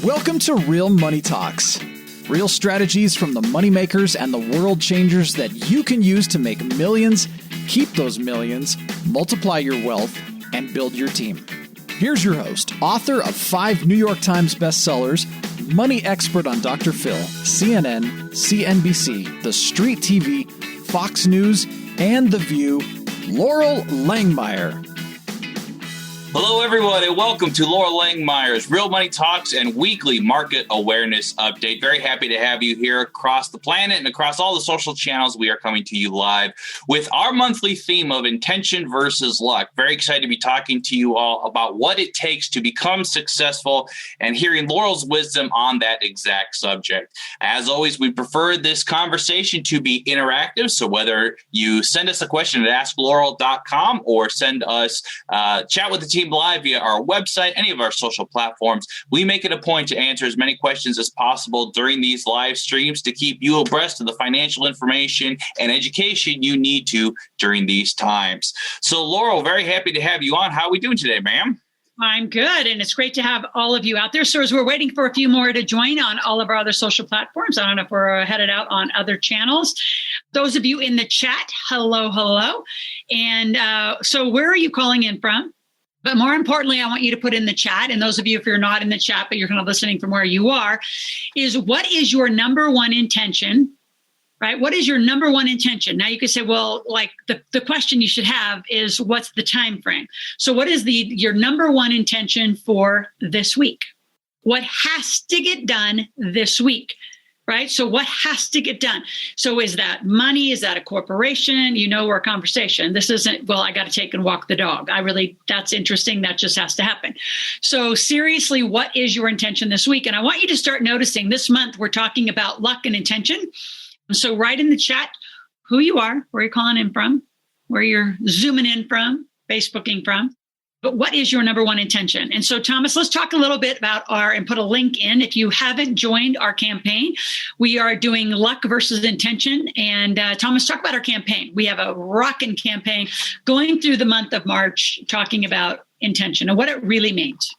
Welcome to Real Money Talks. Real strategies from the moneymakers and the world changers that you can use to make millions, keep those millions, multiply your wealth, and build your team. Here's your host, author of 5 New York Times bestsellers, money expert on Dr. Phil, CNN, CNBC, The Street TV, Fox News, and The View, Loral Langemeier. Hello, everyone, and welcome to Loral Langemeier's Real Money Talks and weekly market awareness update. Very happy to have you here across the planet and across all the social channels. We are coming to you live with our monthly theme of intention versus luck. Very excited to be talking to you all about what it takes to become successful and hearing Loral's wisdom on that exact subject. As always, we prefer this conversation to be interactive. So whether you send us a question at askloral.com or send us chat with the team live via our website, any of our social platforms, we make it a point to answer as many questions as possible during these live streams to keep you abreast of the financial information and education you need to during these times. So, Loral, very happy to have you on. How are we doing today, ma'am? I'm good, and it's great to have all of you out there. So as we're waiting for a few more to join on all of our other social platforms, I don't know if we're headed out on other channels. Those of you in the chat, hello. And so where are you calling in from? But more importantly, I want you to put in the chat, and those of you, if you're not in the chat, but you're kind of listening from where you are, is what is your number one intention, right? What is your number one intention? Now you could say, well, like the question you should have is what's the time frame? So what is your number one intention for this week? What has to get done this week? Right? So what has to get done? So is that money? Is that a corporation? Or a conversation? This isn't, well, I got to take and walk the dog. That's interesting. That just has to happen. So seriously, what is your intention this week? And I want you to start noticing this month, we're talking about luck and intention. So write in the chat who you are, where you're calling in from, where you're zooming in from, Facebooking from. But what is your number one intention? And so, Thomas, let's talk a little bit about and put a link in. If you haven't joined our campaign, we are doing luck versus intention. And Thomas, talk about our campaign. We have a rocking campaign going through the month of March, talking about intention and what it really means.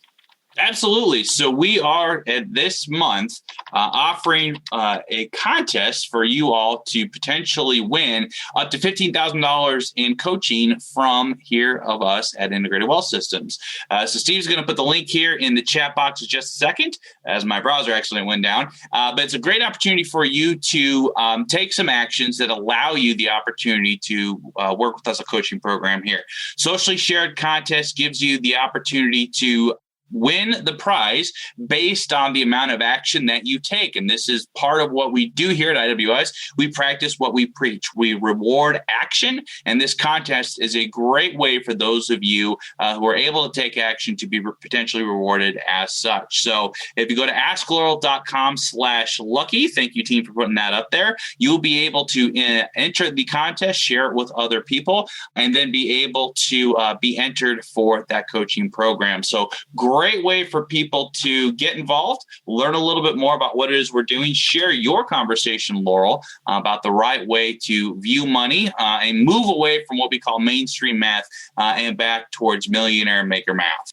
Absolutely. So we are at this month offering a contest for you all to potentially win up to $15,000 in coaching from here of us at Integrated Wealth Systems. So Steve's going to put the link here in the chat box in just a second, as my browser actually went down. But it's a great opportunity for you to take some actions that allow you the opportunity to work with us, a coaching program here. Socially shared contest gives you the opportunity to win the prize based on the amount of action that you take. And this is part of what we do here at IWS. We practice what we preach. We reward action. And this contest is a great way for those of you who are able to take action to be potentially rewarded as such. So if you go to askloral.com/lucky, thank you, team, for putting that up there, you'll be able to enter the contest, share it with other people, and then be able to be entered for that coaching program. So great way for people to get involved, learn a little bit more about what it is we're doing, share your conversation, Loral, about the right way to view money and move away from what we call mainstream math and back towards millionaire maker math.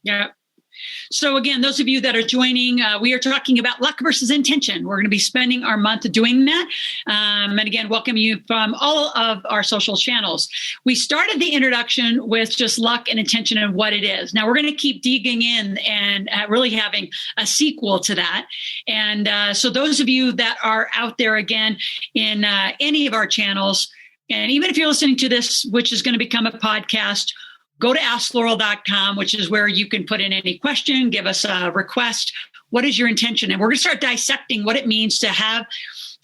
Yeah. So again, those of you that are joining, we are talking about luck versus intention. We're going to be spending our month doing that. And again, welcome you from all of our social channels. We started the introduction with just luck and intention and what it is. Now we're going to keep digging in and really having a sequel to that. And so those of you that are out there again in any of our channels, and even if you're listening to this, which is going to become a podcast, go to askloral.com, which is where you can put in any question, give us a request. What is your intention? And we're going to start dissecting what it means to have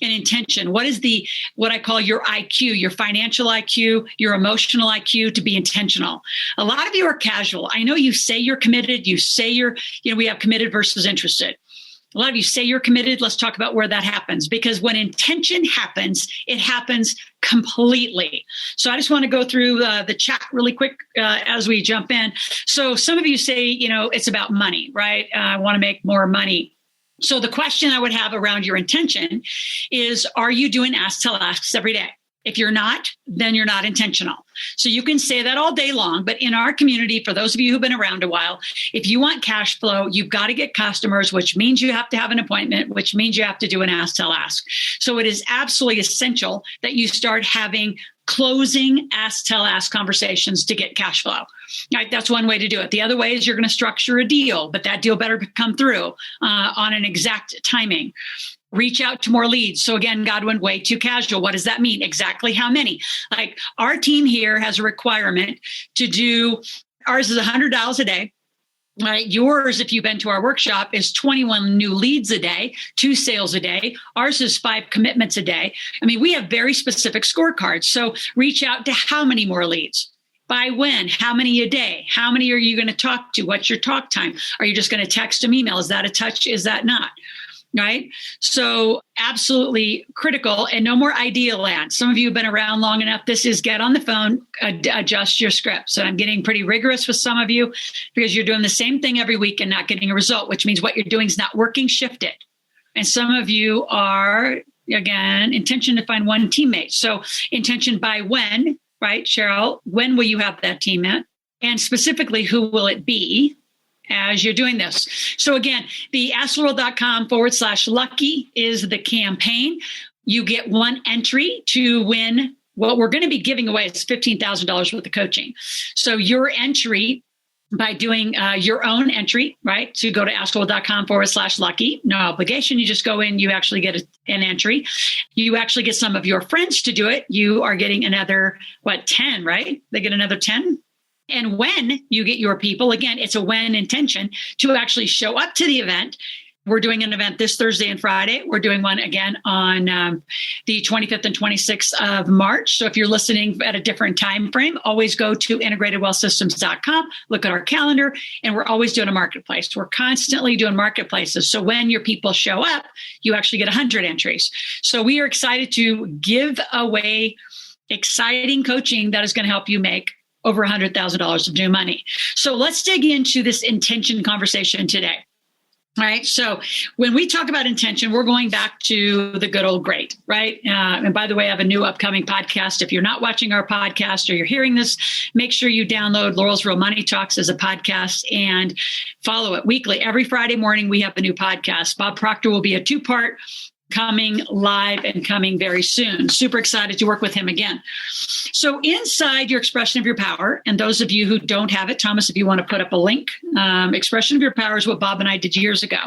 an intention. What is what I call your IQ, your financial IQ, your emotional IQ, to be intentional? A lot of you are casual. I know you say you're committed. You say we have committed versus interested. A lot of you say you're committed. Let's talk about where that happens, because when intention happens, it happens completely. So I just want to go through the chat really quick as we jump in. So some of you say, it's about money, right? I want to make more money. So the question I would have around your intention is, are you doing ask tell asks every day? If you're not, then you're not intentional. So you can say that all day long, but in our community, for those of you who've been around a while, if you want cash flow, you've got to get customers, which means you have to have an appointment, which means you have to do an ask, tell, ask. So it is absolutely essential that you start having closing ask, tell, ask conversations to get cash flow. Right? That's one way to do it. The other way is you're going to structure a deal, but that deal better come through on an exact timing. Reach out to more leads. So again, Godwin, way too casual. What does that mean? Exactly how many? Like our team here has a requirement to do, ours is $100 a day. Right. Yours, if you've been to our workshop, is 21 new leads a day, 2 sales a day. Ours is 5 commitments a day. I mean, we have very specific scorecards. So reach out to how many more leads? By when? How many a day? How many are you going to talk to? What's your talk time? Are you just going to text them, email? Is that a touch? Is that not? Right? So absolutely critical, and no more idea land. Some of you have been around long enough. This is get on the phone, adjust your scripts. And I'm getting pretty rigorous with some of you because you're doing the same thing every week and not getting a result, which means what you're doing is not working. Shift it. And some of you are, again, intention to find one teammate. So intention by when, right, Cheryl? When will you have that teammate? And specifically, who will it be as you're doing this? So again, the askloral.com/lucky is the campaign. You get 1 entry to win. What we're going to be giving away is $15,000 worth of coaching. So your entry, by doing your own entry, right? So you go to askloral.com/lucky, no obligation. You just go in, you actually get an entry. You actually get some of your friends to do it. You are getting another, 10, right? They get another 10. And when you get your people, again, it's a when intention to actually show up to the event. We're doing an event this Thursday and Friday. We're doing one again on the 25th and 26th of March. So if you're listening at a different time frame, always go to integratedwealthsystems.com, look at our calendar, and we're always doing a marketplace. We're constantly doing marketplaces. So when your people show up, you actually get 100 entries. So we are excited to give away exciting coaching that is going to help you make over $100,000 of new money. So let's dig into this intention conversation today. All right. So when we talk about intention, we're going back to the good old great, right? And by the way, I have a new upcoming podcast. If you're not watching our podcast or you're hearing this, make sure you download Loral's Real Money Talks as a podcast and follow it weekly. Every Friday morning, we have a new podcast. Bob Proctor will be a 2-part coming live and coming very soon. Super excited to work with him again. So inside your expression of your power, and those of you who don't have it, Thomas, if you want to put up a link, expression of your power is what Bob and I did years ago.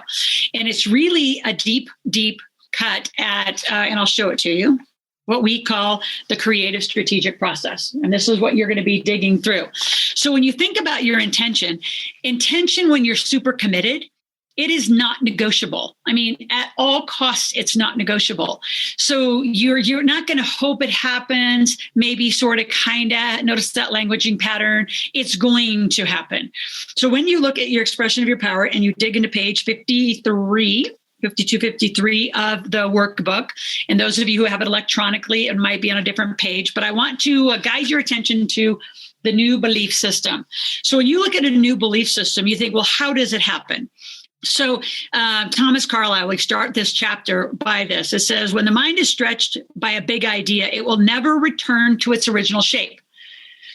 And it's really a deep, deep cut at, and I'll show it to you, what we call the creative strategic process. And this is what you're going to be digging through. So when you think about your intention when you're super committed, it is not negotiable. I mean, at all costs, it's not negotiable. So you're not going to hope it happens, maybe sort of kind of, notice that languaging pattern. It's going to happen. So when you look at your expression of your power and you dig into page 52, 53 of the workbook, and those of you who have it electronically, it might be on a different page, but I want to guide your attention to the new belief system. So when you look at a new belief system, you think, well, how does it happen? So Thomas Carlyle, we start this chapter by this. It says, when the mind is stretched by a big idea, it will never return to its original shape.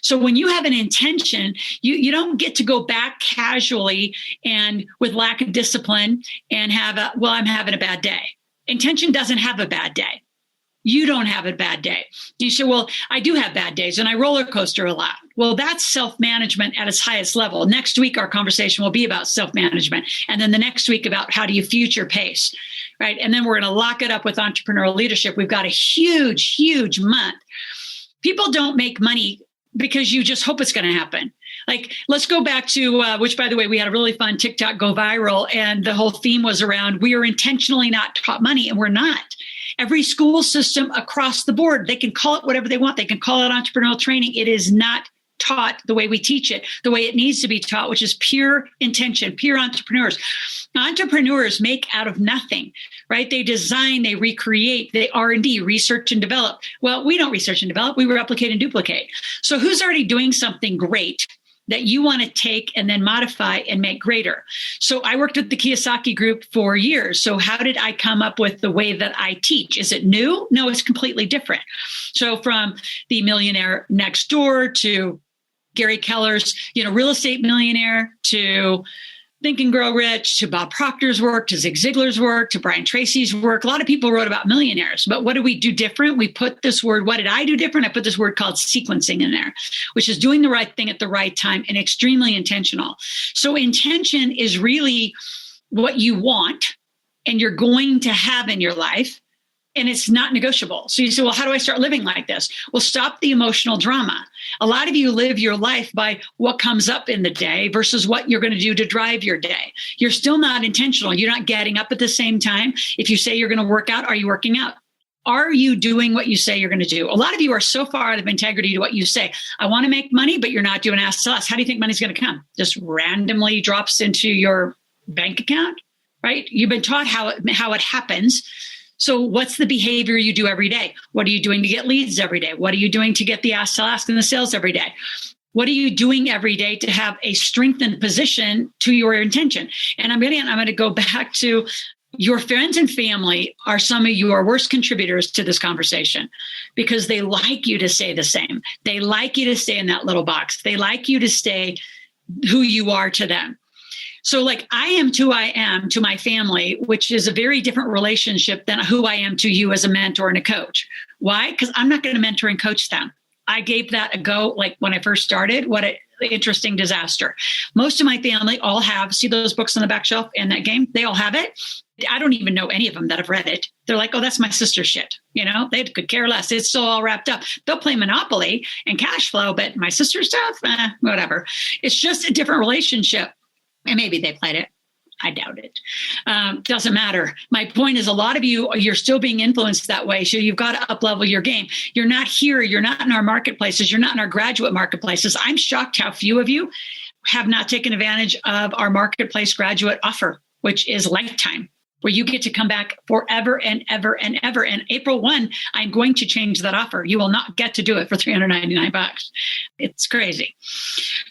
So when you have an intention, you don't get to go back casually and with lack of discipline and have I'm having a bad day. Intention doesn't have a bad day. You don't have a bad day. You say, well, I do have bad days and I roller coaster a lot. Well, that's self-management at its highest level. Next week, our conversation will be about self-management. And then the next week about how do you future pace, right? And then we're going to lock it up with entrepreneurial leadership. We've got a huge, huge month. People don't make money because you just hope it's going to happen. Like, let's go back to, which, by the way, we had a really fun TikTok go viral. And the whole theme was around, we are intentionally not taught money, and we're not. Every school system across the board, they can call it whatever they want. They can call it entrepreneurial training. It is not taught the way we teach it, the way it needs to be taught, which is pure intention, pure entrepreneurs. Entrepreneurs make out of nothing, right? They design, they recreate, they R&D, research and develop. Well, we don't research and develop. We replicate and duplicate. So who's already doing something great that you want to take and then modify and make greater. So I worked with the Kiyosaki group for years. So how did I come up with the way that I teach? Is it new? No, it's completely different. So from the Millionaire Next Door to Gary Keller's, Real Estate Millionaire, to Think and Grow Rich, to Bob Proctor's work, to Zig Ziglar's work, to Brian Tracy's work. A lot of people wrote about millionaires, but what do we do different? We put this word, what did I do different? I put this word called sequencing in there, which is doing the right thing at the right time and extremely intentional. So intention is really what you want and you're going to have in your life. And it's not negotiable. So you say, well, how do I start living like this? Well, stop the emotional drama. A lot of you live your life by what comes up in the day versus what you're going to do to drive your day. You're still not intentional. You're not getting up at the same time. If you say you're going to work out, are you working out? Are you doing what you say you're going to do? A lot of you are so far out of integrity to what you say. I want to make money, but you're not doing ask to us. How do you think money's going to come? Just randomly drops into your bank account, right? You've been taught how it happens. So what's the behavior you do every day? What are you doing to get leads every day? What are you doing to get the ask to ask and the sales every day? What are you doing every day to have a strengthened position to your intention? And I'm going to go back to your friends and family are some of your worst contributors to this conversation because they like you to stay the same. They like you to stay in that little box. They like you to stay who you are to them. So like I am who I am to my family, which is a very different relationship than who I am to you as a mentor and a coach. Why? Because I'm not going to mentor and coach them. I gave that a go. Like when I first started, what an interesting disaster. Most of my family all have, see those books on the back shelf in that game? They all have it. I don't even know any of them that have read it. They're like, oh, that's my sister's shit. They could care less. It's still all wrapped up. They'll play Monopoly and cash flow, but my sister's stuff, whatever. It's just a different relationship. And maybe they played it. I doubt it. Doesn't matter. My point is a lot of you, you're still being influenced that way. So you've got to up-level your game. You're not here. You're not in our marketplaces. You're not in our graduate marketplaces. I'm shocked how few of you have not taken advantage of our marketplace graduate offer, which is lifetime, where you get to come back forever and ever and ever. And April 1, I'm going to change that offer. You will not get to do it for $399. It's crazy.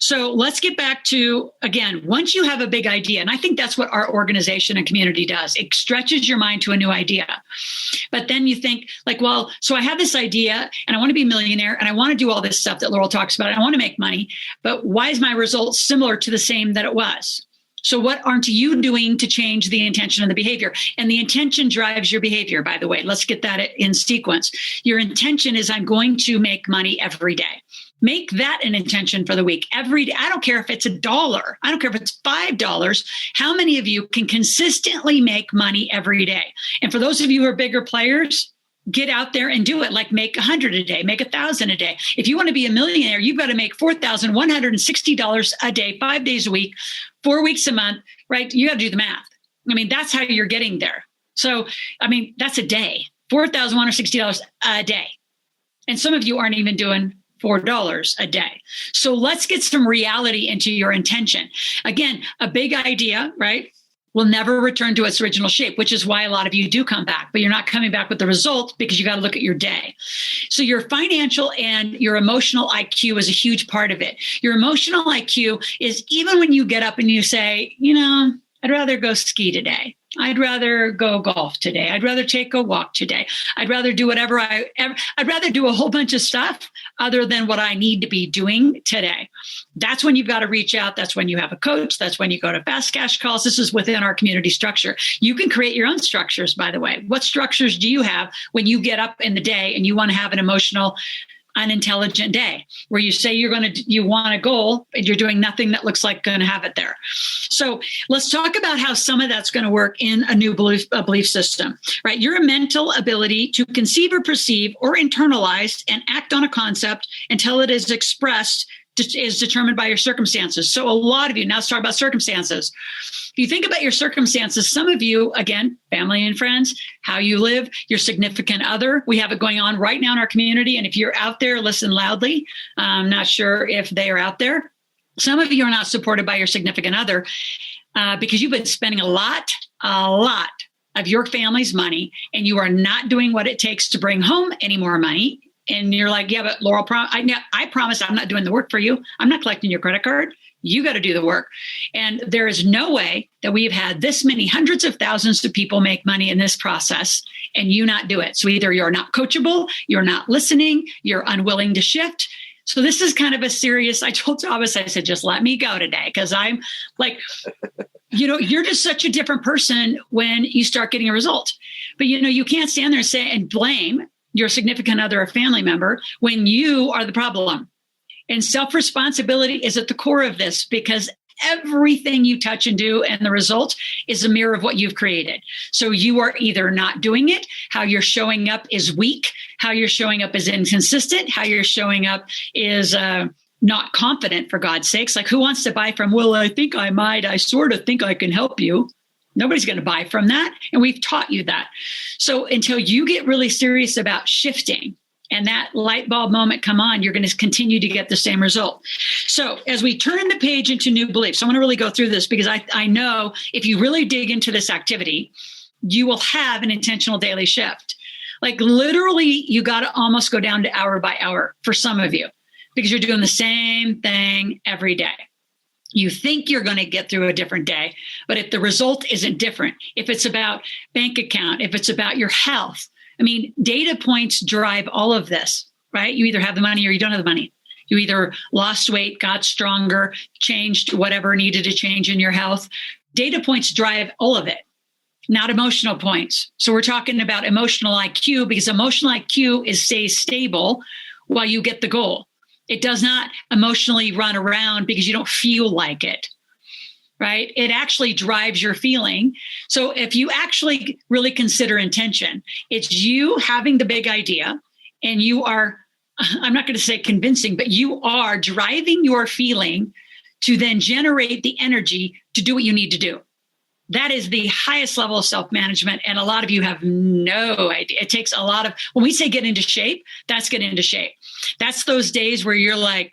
So let's get back to, again, once you have a big idea, and I think that's what our organization and community does. It stretches your mind to a new idea. But then you think like, well, so I have this idea and I want to be a millionaire and I want to do all this stuff that Loral talks about. And I want to make money, but why is my result similar to the same that it was? So what aren't you doing to change the intention and the behavior? And the intention drives your behavior, by the way. Let's get that in sequence. Your intention is I'm going to make money every day. Make that an intention for the week. Every day. I don't care if it's $1. I don't care if it's $5. How many of you can consistently make money every day? And for those of you who are bigger players, get out there and do it. Like make 100 a day, make 1,000 a day. If you want to be a millionaire, you've got to make $4,160 a day, 5 days a week, 4 weeks a month, right? You got to do the math. I mean, that's how you're getting there. So, I mean, that's a day, $4,160 a day. And some of you aren't even doing $4 a day. So let's get some reality into your intention. Again, a big idea, right, will never return to its original shape, which is why a lot of you do come back, but you're not coming back with the result because you got to look at your day. So your financial and your emotional IQ is a huge part of it. Your emotional IQ is even when you get up and you say, I'd rather go ski today. I'd rather go golf today. I'd rather take a walk today. I'd rather do whatever I'd rather do a whole bunch of stuff other than what I need to be doing today. That's when you've got to reach out. That's when you have a coach. That's when you go to fast cash calls. This is within our community structure. You can create your own structures, by the way. What structures do you have when you get up in the day and you want to have an emotional, unintelligent day where you say you want a goal and you're doing nothing that looks like going to have it there? So let's talk about how some of that's going to work in a new belief system, right? Your mental ability to conceive or perceive or internalize and act on a concept until it is expressed is determined by your circumstances. So a lot of you, now let's talk about circumstances. If you think about your circumstances, some of you, again, family and friends, how you live, your significant other, we have it going on right now in our community. And if you're out there, listen loudly. I'm not sure if they are out there. Some of you are not supported by your significant other because you've been spending a lot of your family's money and you are not doing what it takes to bring home any more money. And you're like, yeah, but Loral, I promise I'm not doing the work for you. I'm not collecting your credit card. You got to do the work. And there is no way that we've had this many hundreds of thousands of people make money in this process and you not do it. So either you're not coachable, you're not listening, you're unwilling to shift. So this is kind of a serious, I told Thomas, I said, just let me go today. Cause I'm like, you're just such a different person when you start getting a result. But you can't stand there and say, and blame your significant other or family member when you are the problem. And self-responsibility is at the core of this because everything you touch and do and the result is a mirror of what you've created. So you are either not doing it, how you're showing up is weak, how you're showing up is inconsistent, how you're showing up is not confident, for God's sakes. Like, who wants to buy from, well, I think I might, I sort of think I can help you. Nobody's going to buy from that. And we've taught you that. So until you get really serious about shifting and that light bulb moment come on, you're going to continue to get the same result. So as we turn the page into new beliefs, I want to really go through this because I know if you really dig into this activity, you will have an intentional daily shift. Like literally, you got to almost go down to hour by hour for some of you because you're doing the same thing every day. You think you're going to get through a different day, but if the result isn't different, if it's about bank account, if it's about your health, I mean, data points drive all of this, right? You either have the money or you don't have the money. You either lost weight, got stronger, changed whatever needed to change in your health. Data points drive all of it, not emotional points. So we're talking about emotional IQ because emotional IQ stays stable while you get the goal. It does not emotionally run around because you don't feel like it, right? It actually drives your feeling. So if you actually really consider intention, it's you having the big idea and you are, I'm not going to say convincing, but you are driving your feeling to then generate the energy to do what you need to do. That is the highest level of self-management. And a lot of you have no idea. It takes a lot of, when we say get into shape, that's get into shape. That's those days where you're like,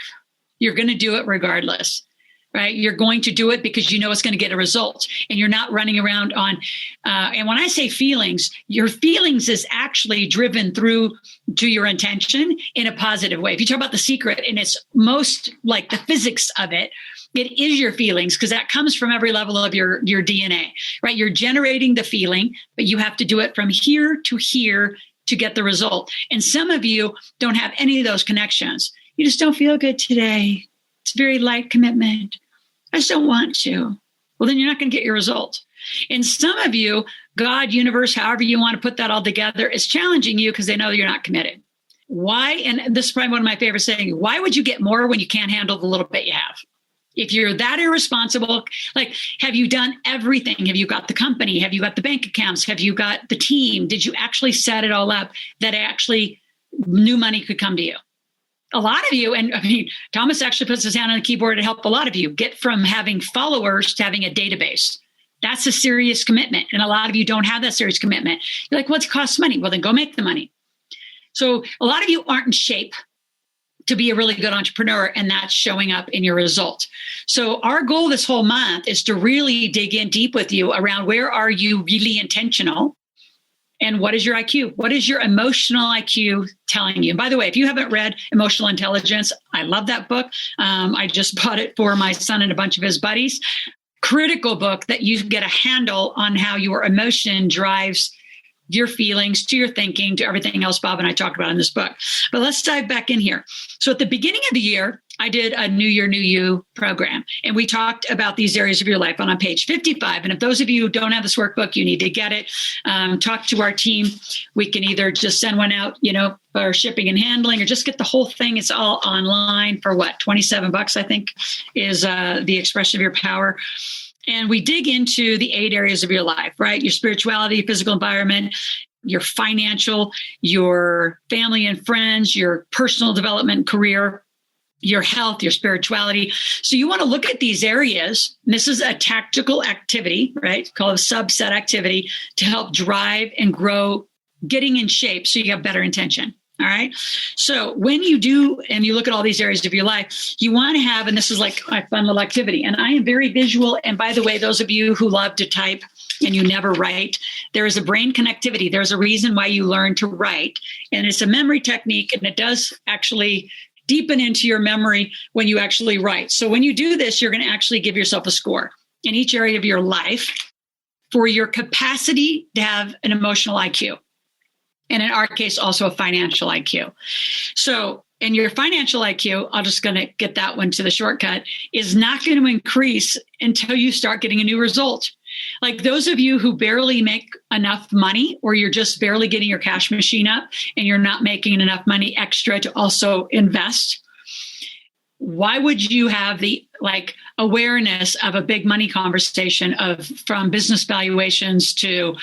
you're going to do it regardless, right? You're going to do it because you know it's going to get a result and you're not running around on, and when I say feelings, your feelings is actually driven through to your intention in a positive way. If you talk about The Secret and it's most like the physics of it, it is your feelings because that comes from every level of your DNA, right? You're generating the feeling, but you have to do it from here to get the result. And some of you don't have any of those connections. You just don't feel good today. It's very light commitment. I just don't want to. Well, then you're not going to get your result. And some of you, God, universe, however you want to put that all together, is challenging you because they know you're not committed. Why? And this is probably one of my favorite sayings. Why would you get more when you can't handle the little bit you have? If you're that irresponsible, like, have you done everything? Have you got the company? Have you got the bank accounts? Have you got the team? Did you actually set it all up that actually new money could come to you? A lot of you, and I mean, Thomas actually puts his hand on the keyboard to help a lot of you get from having followers to having a database. That's a serious commitment. And a lot of you don't have that serious commitment. You're like, well, it costs money. Well, then go make the money. So a lot of you aren't in shape to be a really good entrepreneur, and that's showing up in your result. So our goal this whole month is to really dig in deep with you around where are you really intentional and what is your IQ? What is your emotional IQ telling you? And by the way, if you haven't read Emotional Intelligence, I love that book. I just bought it for my son and a bunch of his buddies. Critical book that you get a handle on how your emotion drives your feelings, to your thinking, to everything else Bob and I talked about in this book. But let's dive back in here. So at the beginning of the year, I did a New Year, New You program. And we talked about these areas of your life on page 55. And if those of you who don't have this workbook, you need to get it. Talk to our team. We can either just send one out, for shipping and handling, or just get the whole thing. It's all online for what? $27, I think, is the expression of your power. And we dig into the 8 areas of your life, right? Your spirituality, physical environment, your financial, your family and friends, your personal development, career, your health, your spirituality. So you want to look at these areas. And this is a tactical activity, right? Called a subset activity to help drive and grow, getting in shape so you have better intention. All right. So when you do, and you look at all these areas of your life, you want to have, and this is like a fun little activity. And I am very visual. And by the way, those of you who love to type, and you never write, there is a brain connectivity. There's a reason why you learn to write. And it's a memory technique, and it does actually deepen into your memory when you actually write. So when you do this, you're going to actually give yourself a score in each area of your life for your capacity to have an emotional IQ. And in our case, also a financial IQ. So in your financial IQ, I'm just going to get that one to the shortcut, is not going to increase until you start getting a new result. Like those of you who barely make enough money, or you're just barely getting your cash machine up and you're not making enough money extra to also invest, why would you have the awareness of a big money conversation from business valuations to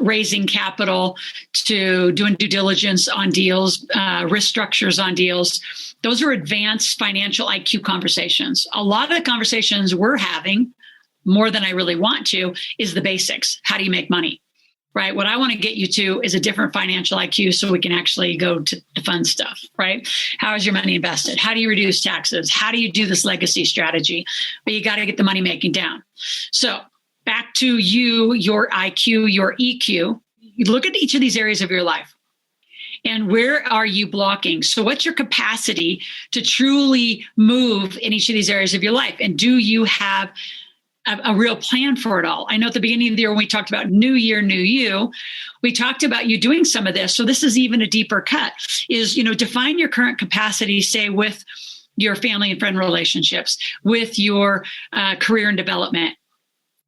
raising capital to doing due diligence on deals, risk structures on deals? Those are advanced financial IQ conversations. A lot of the conversations we're having, more than I really want to, is the basics. How do you make money? Right? What I want to get you to is a different financial IQ so we can actually go to the fun stuff, right? How is your money invested? How do you reduce taxes? How do you do this legacy strategy? But you got to get the money making down. So back to you, your IQ, your EQ. You look at each of these areas of your life. And where are you blocking? So what's your capacity to truly move in each of these areas of your life? And do you have a real plan for it all? I know at the beginning of the year, when we talked about New Year, New You, we talked about you doing some of this. So this is even a deeper cut, is, define your current capacity, say with your family and friend relationships, with your career and development.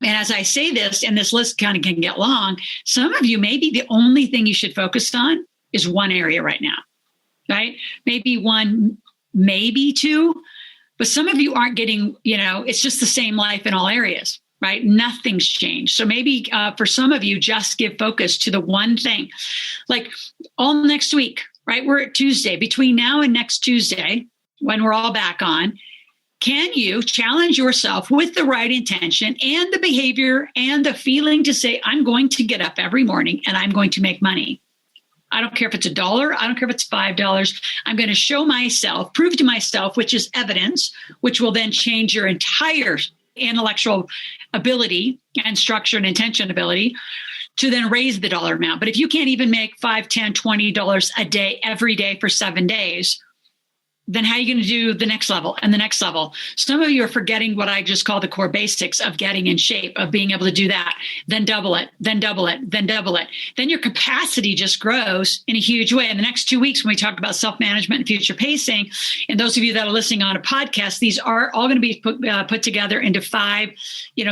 And as I say this, and this list kind of can get long, some of you, maybe the only thing you should focus on is one area right now, right? Maybe one, maybe two. But some of you aren't getting, it's just the same life in all areas, right? Nothing's changed. So maybe for some of you, just give focus to the one thing. Like all next week, right? We're at Tuesday. Between now and next Tuesday, when we're all back on, can you challenge yourself with the right intention and the behavior and the feeling to say, I'm going to get up every morning and I'm going to make money. I don't care if it's $1. I don't care if it's $5. I'm going to show myself, prove to myself, which is evidence, which will then change your entire intellectual ability and structure and intention ability to then raise the dollar amount. But if you can't even make $5, $10, $20 a day, every day for 7 days, then how are you going to do the next level and the next level? Some of you are forgetting what I just call the core basics of getting in shape, of being able to do that, then double it, then double it, then double it. Then your capacity just grows in a huge way. In the next 2 weeks, when we talk about self-management and future pacing, and those of you that are listening on a podcast, these are all going to be put together into 5,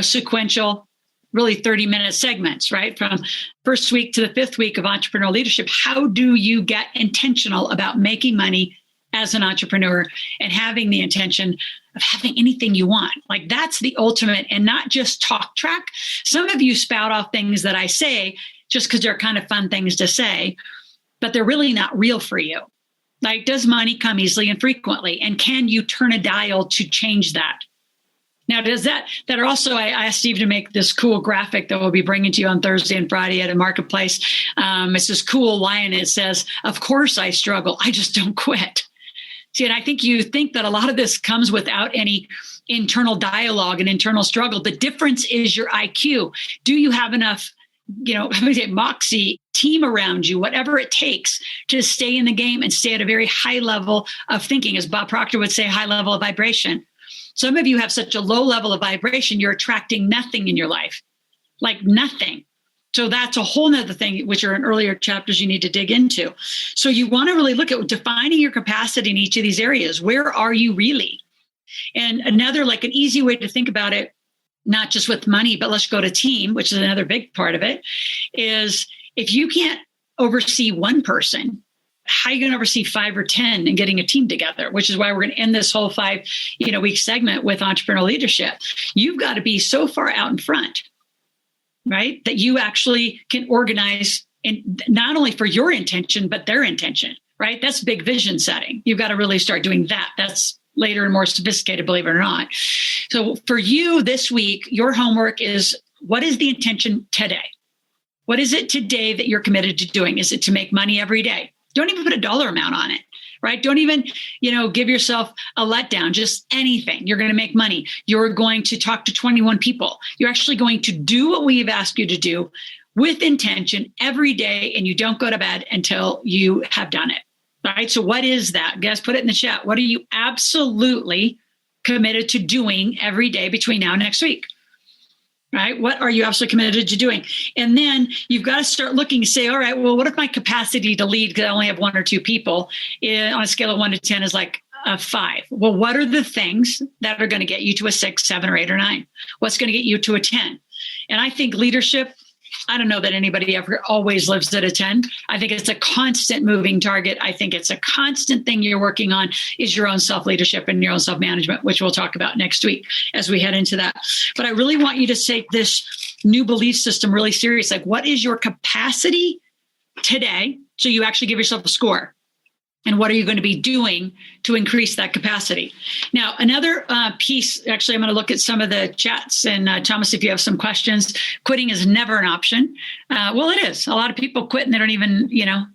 sequential, really 30-minute segments, right? From first week to the 5th week of entrepreneurial leadership. How do you get intentional about making money as an entrepreneur and having the intention of having anything you want? Like that's the ultimate, and not just talk track. Some of you spout off things that I say just because they're kind of fun things to say, but they're really not real for you. Like, does money come easily and frequently? And can you turn a dial to change that? Now, does that are also, I asked Steve to make this cool graphic that we'll be bringing to you on Thursday and Friday at a marketplace. It's this cool lion. It says, of course I struggle. I just don't quit. See, and I think you think that a lot of this comes without any internal dialogue and internal struggle. The difference is your IQ. Do you have enough, moxie, team around you, whatever it takes to stay in the game and stay at a very high level of thinking, as Bob Proctor would say, high level of vibration. Some of you have such a low level of vibration, you're attracting nothing in your life, like nothing. So that's a whole nother thing, which are in earlier chapters you need to dig into. So you want to really look at defining your capacity in each of these areas. Where are you really? And another, like an easy way to think about it, not just with money, but let's go to team, which is another big part of it, is if you can't oversee one person, how are you going to oversee 5 or 10 and getting a team together, which is why we're going to end this whole 5-week segment with entrepreneurial leadership. You've got to be so far out in front, right, that you actually can organize, and not only for your intention, but their intention, right? That's big vision setting. You've got to really start doing that. That's later and more sophisticated, believe it or not. So for you this week, your homework is, what is the intention today? What is it today that you're committed to doing? Is it to make money every day? Don't even put a dollar amount on it, right? Don't even, give yourself a letdown, just anything. You're going to make money. You're going to talk to 21 people. You're actually going to do what we've asked you to do with intention every day, and you don't go to bed until you have done it, right? So what is that? Guys, put it in the chat. What are you absolutely committed to doing every day between now and next week? Right? What are you absolutely committed to doing? And then you've got to start looking and say, all right, well, what if my capacity to lead, because I only have 1 or 2 people, on a scale of 1 to 10 is like a 5. Well, what are the things that are going to get you to a 6, 7, or 8, or 9? What's going to get you to a 10? And I think leadership, I don't know that anybody ever always lives at a 10. I think it's a constant moving target. I think it's a constant thing you're working on is your own self-leadership and your own self-management, which we'll talk about next week as we head into that. But I really want you to take this new belief system really serious. Like, what is your capacity today? So you actually give yourself a score. And what are you going to be doing to increase that capacity? Now, another piece, actually, I'm going to look at some of the chats. And Thomas, if you have some questions, quitting is never an option. Well, it is. A lot of people quit and they don't even,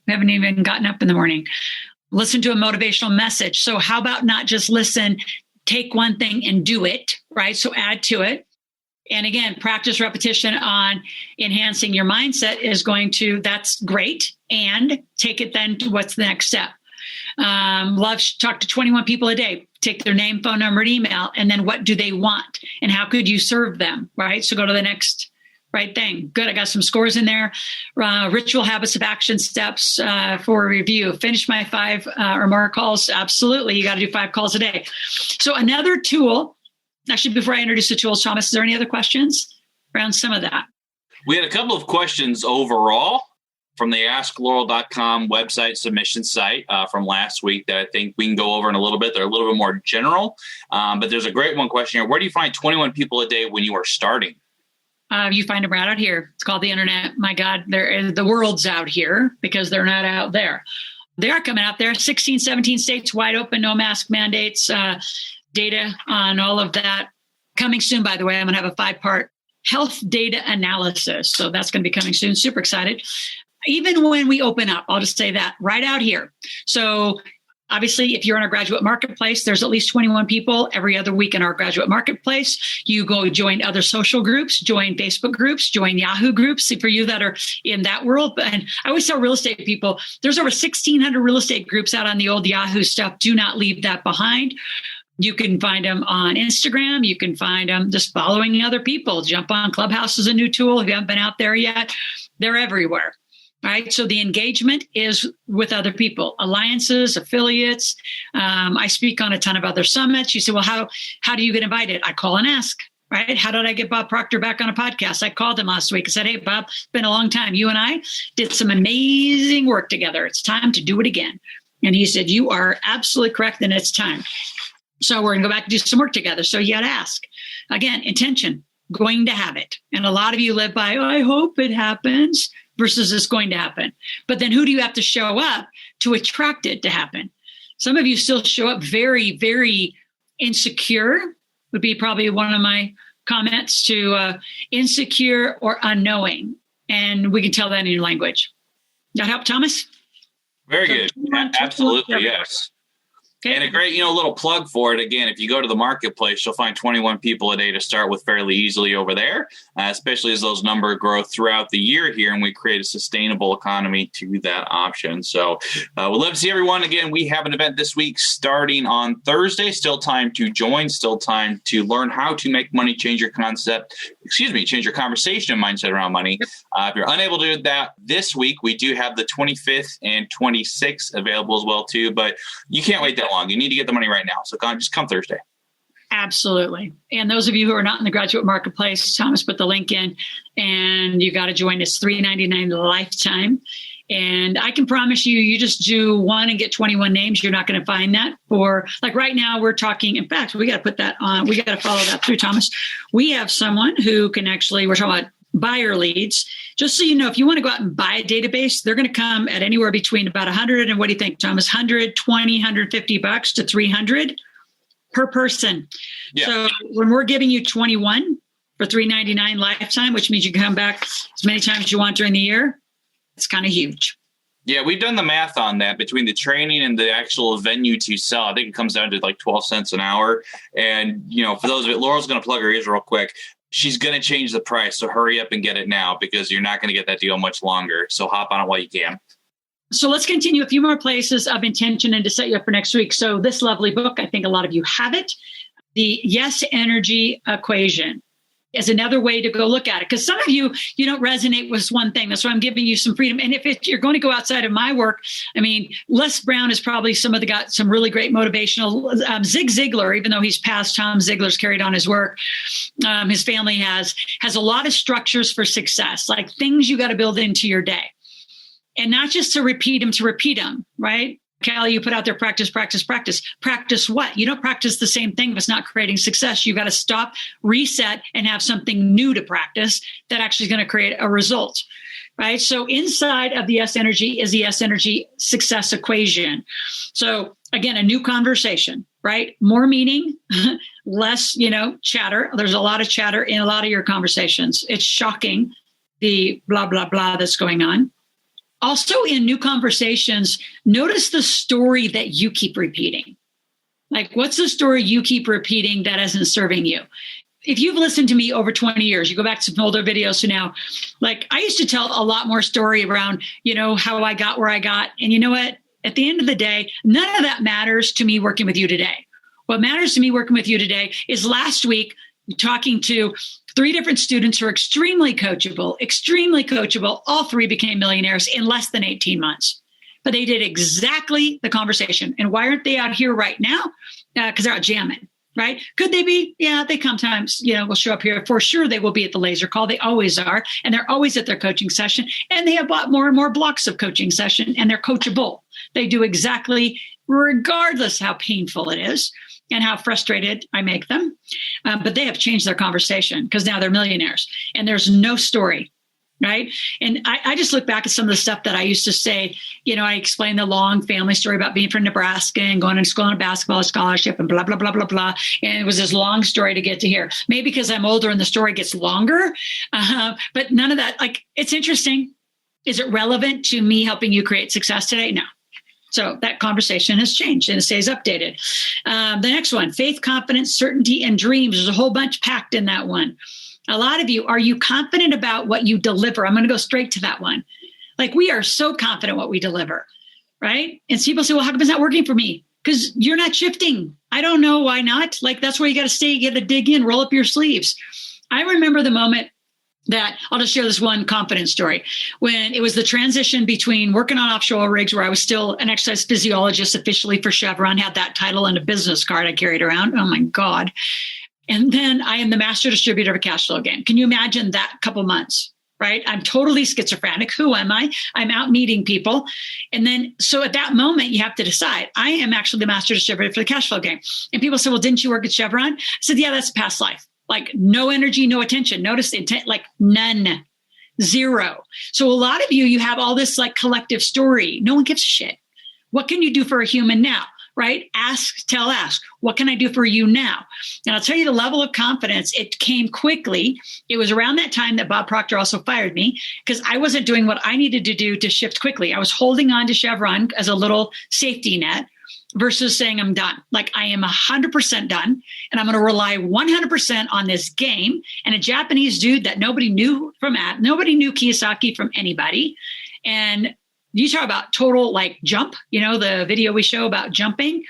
haven't even gotten up in the morning. Listen to a motivational message. So how about not just listen, take one thing and do it, right? So add to it. And again, practice repetition on enhancing your mindset that's great. And take it then to what's the next step. Talk to 21 people a day, take their name, phone number, and email, and then what do they want and how could you serve them, right? So go to the next right thing. Good. I got some scores in there. Ritual habits of action steps for a review. Finish my 5 or more calls. Absolutely. You got to do 5 calls a day. So another tool, actually, before I introduce the tools, Thomas, is there any other questions around some of that? We had a couple of questions overall from the askloral.com website submission site from last week that I think we can go over in a little bit. They're a little bit more general, but there's a great one question here. Where do you find 21 people a day when you are starting? You find them right out here. It's called the internet. My God, the world's out here because they're not out there. They are coming out there. 16, 17 states wide open, no mask mandates, data on all of that. Coming soon, by the way, I'm going to have a 5-part health data analysis. So that's going to be coming soon. Super excited. Even when we open up, I'll just say that right out here. So obviously, if you're in our graduate marketplace, there's at least 21 people every other week in our graduate marketplace. You go join other social groups, join Facebook groups, join Yahoo groups for you that are in that world. And I always tell real estate people, there's over 1,600 real estate groups out on the old Yahoo stuff. Do not leave that behind. You can find them on Instagram. You can find them just following other people. Jump on Clubhouse is a new tool. If you haven't been out there yet, they're everywhere. Right. So the engagement is with other people, alliances, affiliates. I speak on a ton of other summits. You say, well, how do you get invited? I call and ask. Right. How did I get Bob Proctor back on a podcast? I called him last week and said, hey, Bob, it's been a long time. You and I did some amazing work together. It's time to do it again. And he said, you are absolutely correct. And it's time. So we're going to go back and do some work together. So you got to ask. Again, intention, going to have it. And a lot of you live by, I hope it happens. Versus it's going to happen. But then who do you have to show up to attract it to happen? Some of you still show up very, very insecure, would be probably one of my comments to insecure or unknowing. And we can tell that in your language. That help, Thomas? Very good. Absolutely, yes. Okay. And a great, little plug for it. Again, if you go to the marketplace, you'll find 21 people a day to start with fairly easily over there, especially as those numbers grow throughout the year here and we create a sustainable economy to that option. So we'd love to see everyone. Again, we have an event this week starting on Thursday. Still time to join, still time to learn how to make money, change your change your conversation and mindset around money. If you're unable to do that this week, we do have the 25th and 26th available as well too, but you can't wait that long. You need to get the money right now. So just come Thursday. Absolutely. And those of you who are not in the graduate marketplace, Thomas put the link in and you got to join us, $399 lifetime. And I can promise you, you just do one and get 21 names. You're not going to find that for like right now we're talking. In fact, we got to put that on. We got to follow that through, Thomas. We have someone who can we're talking about buyer leads. Just so you know, if you want to go out and buy a database, they're going to come at anywhere between about 100 and what do you think, Thomas? 120, $150 to 300 per person. Yeah. So when we're giving you 21 for $399 lifetime, which means you can come back as many times as you want during the year, it's kind of huge. Yeah, we've done the math on that between the training and the actual venue to sell. I think it comes down to like 12 cents an hour. And, for those of it, Laurel's going to plug her ears real quick. She's going to change the price. So hurry up and get it now because you're not going to get that deal much longer. So hop on it while you can. So let's continue a few more places of intention and to set you up for next week. So this lovely book, I think a lot of you have it. The Yes Energy Equation is another way to go look at it. Because some of you don't resonate with one thing. That's why I'm giving you some freedom. And if you're going to go outside of my work, Les Brown is probably got some really great motivational. Zig Ziglar, even though he's passed, Tom Ziglar's carried on his work. His family has a lot of structures for success, like things you got to build into your day. And not just to repeat them, right? Callie, you put out there, practice. Practice what? You don't practice the same thing if it's not creating success. You got to stop, reset, and have something new to practice that actually is going to create a result, right? So inside of the Yes Energy is the Yes Energy success equation. So again, a new conversation, right? More meaning, less, chatter. There's a lot of chatter in a lot of your conversations. It's shocking, the blah, blah, blah that's going on. Also, in new conversations, notice the story that you keep repeating. Like, what's the story you keep repeating that isn't serving you? If you've listened to me over 20 years, you go back to some older videos to now, like I used to tell a lot more story around, how I got where I got. And you know what? At the end of the day, none of that matters to me working with you today. What matters to me working with you today is last week talking to 3 different students who are extremely coachable. All 3 became millionaires in less than 18 months. But they did exactly the conversation. And why aren't they out here right now? Because they're out jamming, right? Could they be? Yeah, they sometimes, will show up here. For sure, they will be at the laser call. They always are. And they're always at their coaching session. And they have bought more and more blocks of coaching session. And they're coachable. They do exactly, regardless how painful it is and how frustrated I make them. But they have changed their conversation because now they're millionaires and there's no story, right? And I just look back at some of the stuff that I used to say. I explained the long family story about being from Nebraska and going to school on a basketball scholarship and blah, blah, blah, blah, blah. And it was this long story to get to here. Maybe because I'm older and the story gets longer, but none of that, it's interesting. Is it relevant to me helping you create success today? No. So that conversation has changed and it stays updated. The next one, faith, confidence, certainty, and dreams. There's a whole bunch packed in that one. A lot of you, are you confident about what you deliver? I'm going to go straight to that one. Like we are so confident what we deliver, right? And people say, well, how come it's not working for me? Because you're not shifting. I don't know why not. Like that's where you got to stay, you got to dig in, roll up your sleeves. I remember the moment that I'll just share this one confidence story when it was the transition between working on offshore rigs where I was still an exercise physiologist officially for Chevron, had that title and a business card I carried around. Oh my God. And then I am the master distributor of a cash flow game. Can you imagine that couple months, right? I'm totally schizophrenic. Who am I? I'm out meeting people. And then, so at that moment, you have to decide, I am actually the master distributor for the cash flow game. And people say, well, didn't you work at Chevron? I said, yeah, that's a past life. Like no energy, no attention. Notice the intent, like none, zero. So a lot of you have all this like collective story. No one gives a shit. What can you do for a human now? Right? Ask. What can I do for you now? And I'll tell you the level of confidence, it came quickly. It was around that time that Bob Proctor also fired me because I wasn't doing what I needed to do to shift quickly. I was holding on to Chevron as a little safety net versus saying I'm done. Like I am 100% done and I'm going to rely 100% on this game. And a Japanese dude that nobody knew Kiyosaki from anybody. And you talk about total like jump, the video we show about jumping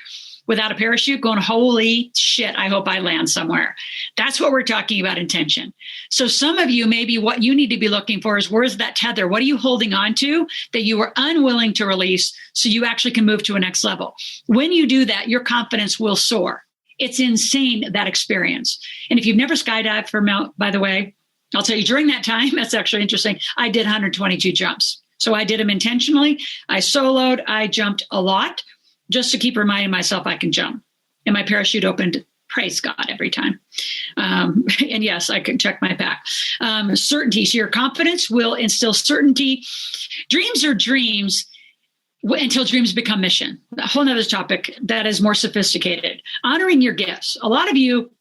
without a parachute going, holy shit, I hope I land somewhere. That's what we're talking about intention. So some of you, maybe what you need to be looking for is where's that tether? What are you holding on to that you are unwilling to release so you actually can move to a next level? When you do that, your confidence will soar. It's insane, that experience. And if you've never skydived by the way, I'll tell you during that time, that's actually interesting. I did 122 jumps. So I did them intentionally. I soloed, I jumped a lot just to keep reminding myself I can jump. And my parachute opened, praise God, every time. And yes, I can check my pack. Certainty. So your confidence will instill certainty. Dreams are dreams until dreams become mission. A whole nother topic that is more sophisticated. Honoring your gifts. A lot of you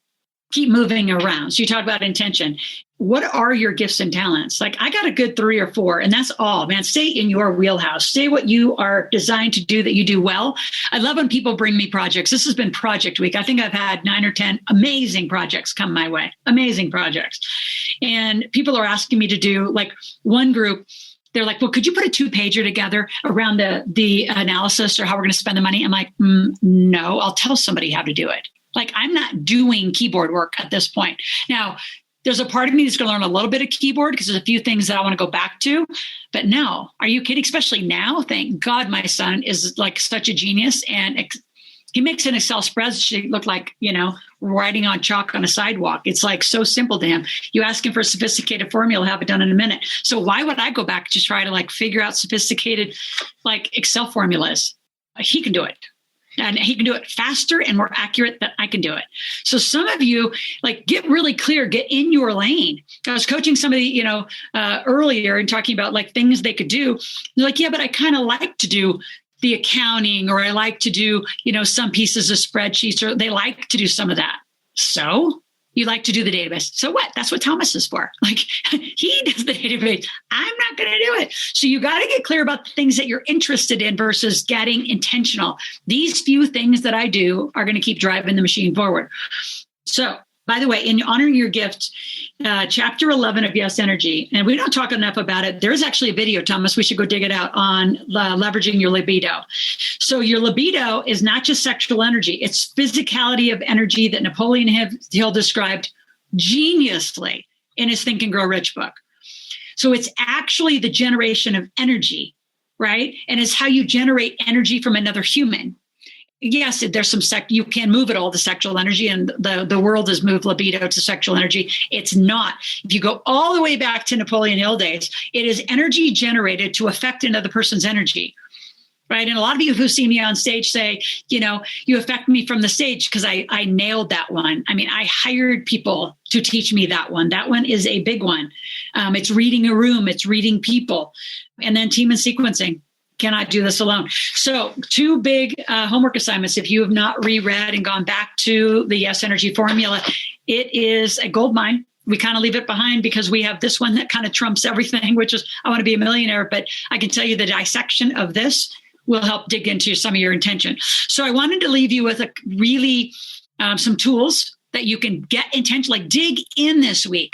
keep moving around. So you talk about intention. What are your gifts and talents? Like, I got a good 3 or 4, and that's all, man. Stay in your wheelhouse. Stay what you are designed to do that you do well. I love when people bring me projects. This has been project week. I think I've had 9 or 10 amazing projects come my way, amazing projects. And people are asking me to do, like, one group, they're like, well, could you put a 2-pager together around the analysis or how we're going to spend the money? I'm like, no, I'll tell somebody how to do it. Like, I'm not doing keyboard work at this point. Now, there's a part of me that's going to learn a little bit of keyboard because there's a few things that I want to go back to. But no, are you kidding? Especially now, thank God my son is like such a genius. And he makes an Excel spreadsheet look like, writing on chalk on a sidewalk. It's like so simple to him. You ask him for a sophisticated formula, he'll have it done in a minute. So why would I go back to try to like figure out sophisticated like Excel formulas? He can do it. And he can do it faster and more accurate than I can do it. So some of you, like, get really clear, get in your lane. I was coaching somebody, earlier and talking about like things they could do. They're like, yeah, but I kind of like to do the accounting, or I like to do, some pieces of spreadsheets, or they like to do some of that. So you like to do the database. So what? That's what Thomas is for. Like, he does the database. I'm not going to do it. So you got to get clear about the things that you're interested in versus getting intentional. These few things that I do are going to keep driving the machine forward. So, by the way, in honoring your gift, chapter 11 of Yes Energy, and we don't talk enough about it. There's actually a video, Thomas. We should go dig it out on leveraging your libido. So your libido is not just sexual energy. It's physicality of energy that Napoleon Hill described geniusly in his Think and Grow Rich book. So it's actually the generation of energy, right? And it's how you generate energy from another human. Yes, there's some you can move it all to sexual energy, and the world has moved libido to sexual energy. It's not. If you go all the way back to Napoleon Hill days, it is energy generated to affect another person's energy, right? And a lot of you who see me on stage say, you affect me from the stage because I nailed that one. I mean, I hired people to teach me that one. That one is a big one. It's reading a room. It's reading people. And then team and sequencing. Cannot do this alone. So 2 big homework assignments. If you have not reread and gone back to the Yes Energy formula, it is a gold mine. We kind of leave it behind because we have this one that kind of trumps everything, which is I want to be a millionaire. But I can tell you the dissection of this will help dig into some of your intention. So I wanted to leave you with a really some tools that you can get intention, like dig in this week.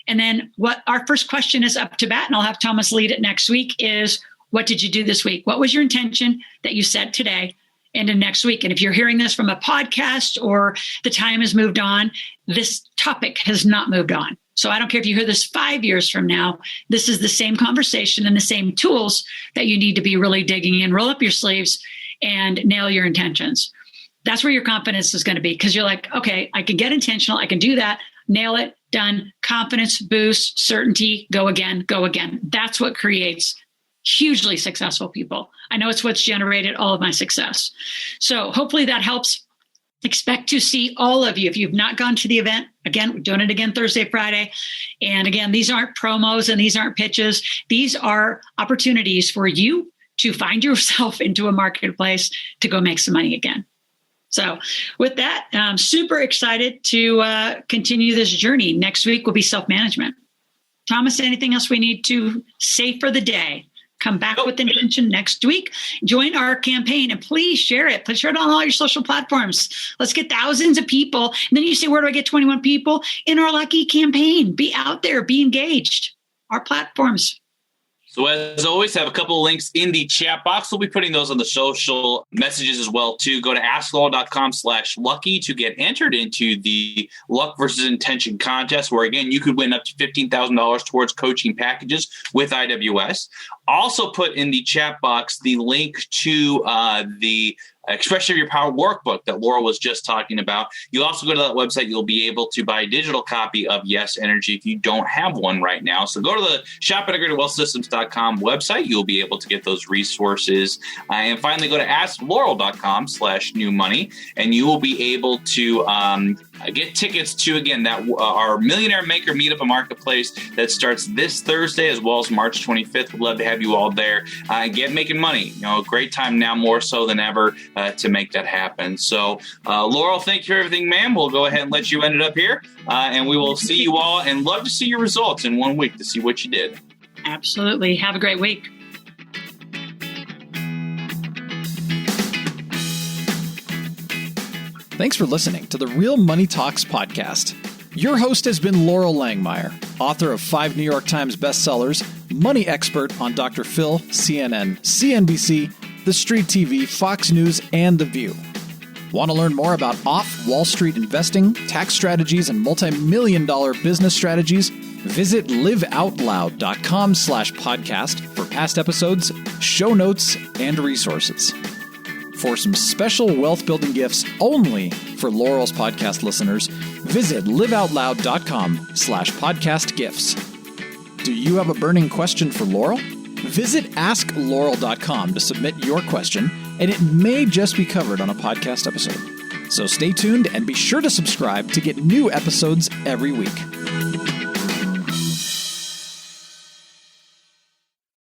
And then what our first question is up to bat, and I'll have Thomas lead it next week, is what did you do this week? What was your intention that you set today and in next week? And if you're hearing this from a podcast or the time has moved on, this topic has not moved on. So I don't care if you hear this 5 years from now, this is the same conversation and the same tools that you need to be really digging in. Roll up your sleeves and nail your intentions. That's where your confidence is going to be, because you're like, okay, I can get intentional. I can do that. Nail it. Done. Confidence boost, certainty, go again, go again. That's what creates hugely successful people. I know it's what's generated all of my success. So hopefully that helps. Expect to see all of you. If you've not gone to the event, again, we're doing it again Thursday, Friday. And again, these aren't promos and these aren't pitches. These are opportunities for you to find yourself into a marketplace to go make some money again. So with that, I'm super excited to continue this journey. Next week will be self-management. Thomas, anything else we need to say for the day? Come back with intention next week. Join our campaign and please share it. Please share it on all your social platforms. Let's get thousands of people. And then you say, where do I get 21 people? In our lucky campaign. Be out there. Be engaged. Our platforms. So as always, have a couple of links in the chat box. We'll be putting those on the social messages as well, too. Go to askloral.com/lucky to get entered into the Luck versus Intention contest, where, again, you could win up to $15,000 towards coaching packages with IWS. Also put in the chat box the link to the Expression of Your Power workbook that Loral was just talking about. You'll also go to that website. You'll be able to buy a digital copy of Yes Energy if you don't have one right now. So go to the shopintegratedwealthsystems.com website. You'll be able to get those resources. And finally, go to askloral.com/new money, and you will be able to get tickets to, again, that our Millionaire Maker Meetup and Marketplace that starts this Thursday as well as March 25th. We'd love to have you all there. Get making money. Great time now more so than ever to make that happen. So, Loral, thank you for everything, ma'am. We'll go ahead and let you end it up here, and we will see you all and love to see your results in 1 week to see what you did. Absolutely. Have a great week. Thanks for listening to the Real Money Talks podcast. Your host has been Loral Langmeyer, author of 5 New York Times bestsellers, money expert on Dr. Phil, CNN, CNBC, The Street TV, Fox News, and The View. Want to learn more about off-Wall Street investing, tax strategies, and multi-million-dollar business strategies? Visit liveoutloud.com/podcast for past episodes, show notes, and resources. For some special wealth-building gifts only for Loral's podcast listeners, visit liveoutloud.com/podcast gifts. Do you have a burning question for Loral? Visit askloral.com to submit your question, and it may just be covered on a podcast episode. So stay tuned and be sure to subscribe to get new episodes every week.